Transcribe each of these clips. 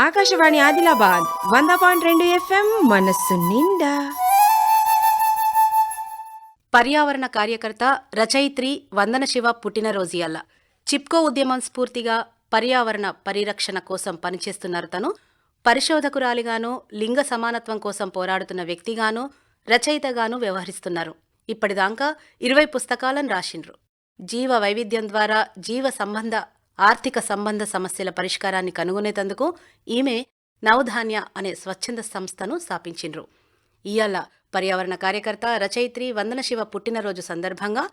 Akashvani Adilabad 100.2 FM మనస్సు నిండా. పర్యావరణ కార్యకర్త రచయిత్రి వందన శివ పుట్టినరోజు ఇయాల. చిప్కో ఉద్యమం స్ఫూర్తిగా పర్యావరణ పరిరక్షణ కోసం పనిచేస్తున్నారు. తను పరిశోధకురాలిగాను, లింగ సమానత్వం కోసం పోరాడుతున్న వ్యక్తిగాను, రచయితగాను వ్యవహరిస్తున్నారు. ఇప్పటిదాకా 20 పుస్తకాలను రాసిండ్రు. జీవ వైవిధ్యం ద్వారా జీవ సంబంధ, ఆర్థిక సంబంధ సమస్యల పరిష్కారాన్ని కనుగొనేందుకు ఈమె నవధాన్య అనే స్వచ్ఛంద సంస్థను స్థాపించిండ్రు. ఇయాల పర్యావరణ కార్యకర్త రచయిత్రి వందన శివ పుట్టినరోజు సందర్భంగా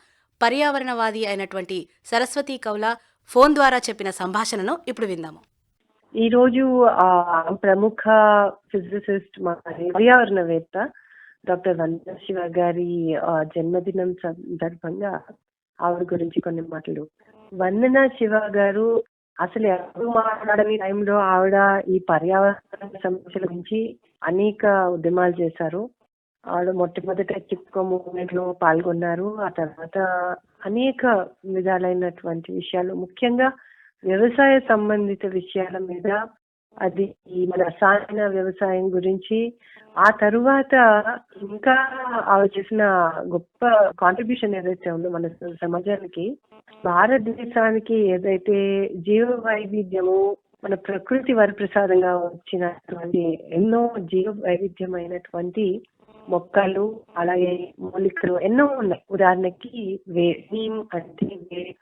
పర్యావరణవాది అయినటువంటి సరస్వతి కౌల ఫోన్ ద్వారా చెప్పిన సంభాషణను ఇప్పుడు విందాము. ఈరోజు ప్రముఖ ఫిజిసిస్ట్, పర్యావరణవేత్త డాక్టర్ వందన శివ గారి జన్మదినం సందర్భంగా ఆవిడ గురించి కొన్ని మాటలు. వందన శివ గారు అసలు ఎవరు మాట్లాడని టైంలో ఆవిడ ఈ పర్యావరణ సమస్యల గురించి అనేక ఉద్యమాలు చేశారు. ఆవిడ మొట్టమొదట చిప్కో మూవ్మెంట్ లో పాల్గొన్నారు. ఆ తర్వాత అనేక విధాలైనటువంటి విషయాలు, ముఖ్యంగా వ్యవసాయ సంబంధిత విషయాల మీద, అది మన రసాయన వ్యవసాయం గురించి, ఆ తరువాత ఇంకా ఆవిడ చేసిన గొప్ప కాంట్రిబ్యూషన్ ఏదైతే ఉందో మన సమాజానికి, భారతదేశానికి ఏదైతే జీవ వైవిధ్యము, మన ప్రకృతి వరప్రసాదంగా వచ్చినటువంటి ఎన్నో జీవ వైవిధ్యమైనటువంటి మొక్కలు, అలాగే మూలికలు ఎన్నో ఉన్నాయి. ఉదాహరణకి నీమ్ అంటే వేరు,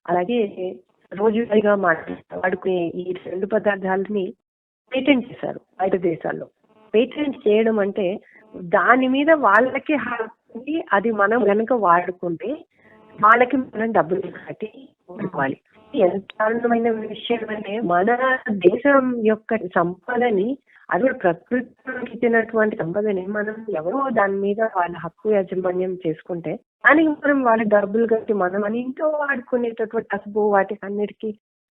అలాగే రోజువారీగా వాడుకునే ఈ 2 పదార్థాలని పేటెంట్ చేశారు బయట దేశాల్లో. పేటెంట్ చేయడం అంటే దాని మీద వాళ్ళకి హక్కు, అది మనం గనక వాడుకుంటే వాళ్ళకి మనం డబ్బులు కట్టి వాడుకోవాలి. ఎంత దారుణమైన విషయం అంటే, మన దేశం యొక్క సంపదని, అది ప్రకృతికి ఇచ్చినటువంటి సంపదని మనం ఎవరో దాని మీద వాళ్ళ హక్కు యాజమాన్యం చేసుకుంటే దానికి మనం వాళ్ళ డబ్బులు కట్టి మనం అని ఇంట్లో వాడుకునేటటువంటి కసుపు, వాటికి అన్నిటికీ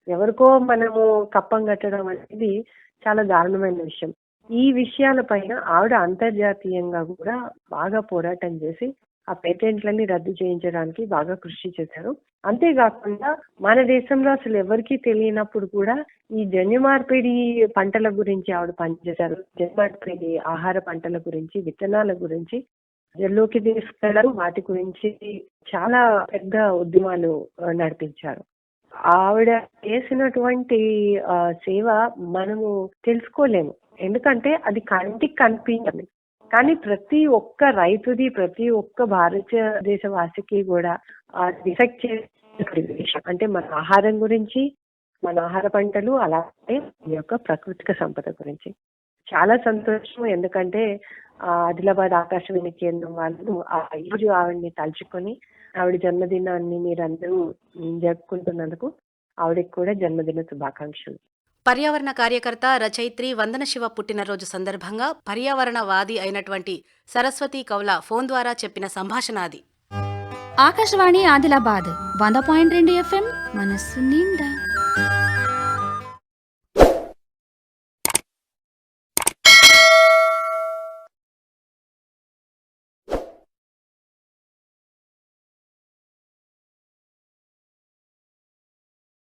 ఎవరికో మనము కప్పం కట్టడం అనేది చాలా దారుణమైన విషయం. ఈ విషయాలపైన ఆవిడ అంతర్జాతీయంగా కూడా బాగా పోరాటం చేసి ఆ పేటెంట్లని రద్దు చేయించడానికి బాగా కృషి చేశారు. అంతేకాకుండా మన దేశంలో అసలు ఎవరికీ తెలియనప్పుడు కూడా ఈ జన్యు మార్పిడి పంటల గురించి ఆవిడ పనిచేశారు. జన్యు మార్పిడి ఆహార పంటల గురించి, విత్తనాల గురించి జల్లోకి తీసుకెళ్లారు. వాటి గురించి చాలా పెద్ద ఉద్యమాలు నడిపించారు. ఆవిడ చేసినటువంటి సేవ మనము తెలుసుకోలేము, ఎందుకంటే అది కంటికి కనిపించదు. కానీ ప్రతి ఒక్క రైతుది, ప్రతి ఒక్క భారతదేశ వాసికి కూడా డిఫెక్ట్ చేసే విషయం అంటే మన ఆహారం గురించి, మన ఆహార పంటలు, అలాగే ఈ యొక్క ప్రాకృతిక సంపద గురించి. చాలా సంతోషం, ఎందుకంటే ఆదిలాబాద్ ఆకాశవాణి కేంద్రం వాళ్ళు ఈరోజు ఆవిడని తలుచుకొని ఆవిడ జన్మదినాన్ని మీరందరూ జరుపుకుంటున్నందుకు ఆవిడకి కూడా జన్మదిన శుభాకాంక్షలు. పర్యావరణ కార్యకర్త రచయిత్రి వందన శివ పుట్టినరోజు సందర్భంగా పర్యావరణవాది అయినటువంటి సరస్వతి కౌల ఫోన్ ద్వారా చెప్పిన సంభాషణ అది. ఆకాశవాణి ఆదిలాబాద్ 100.2 FM మనస్సు నిండా.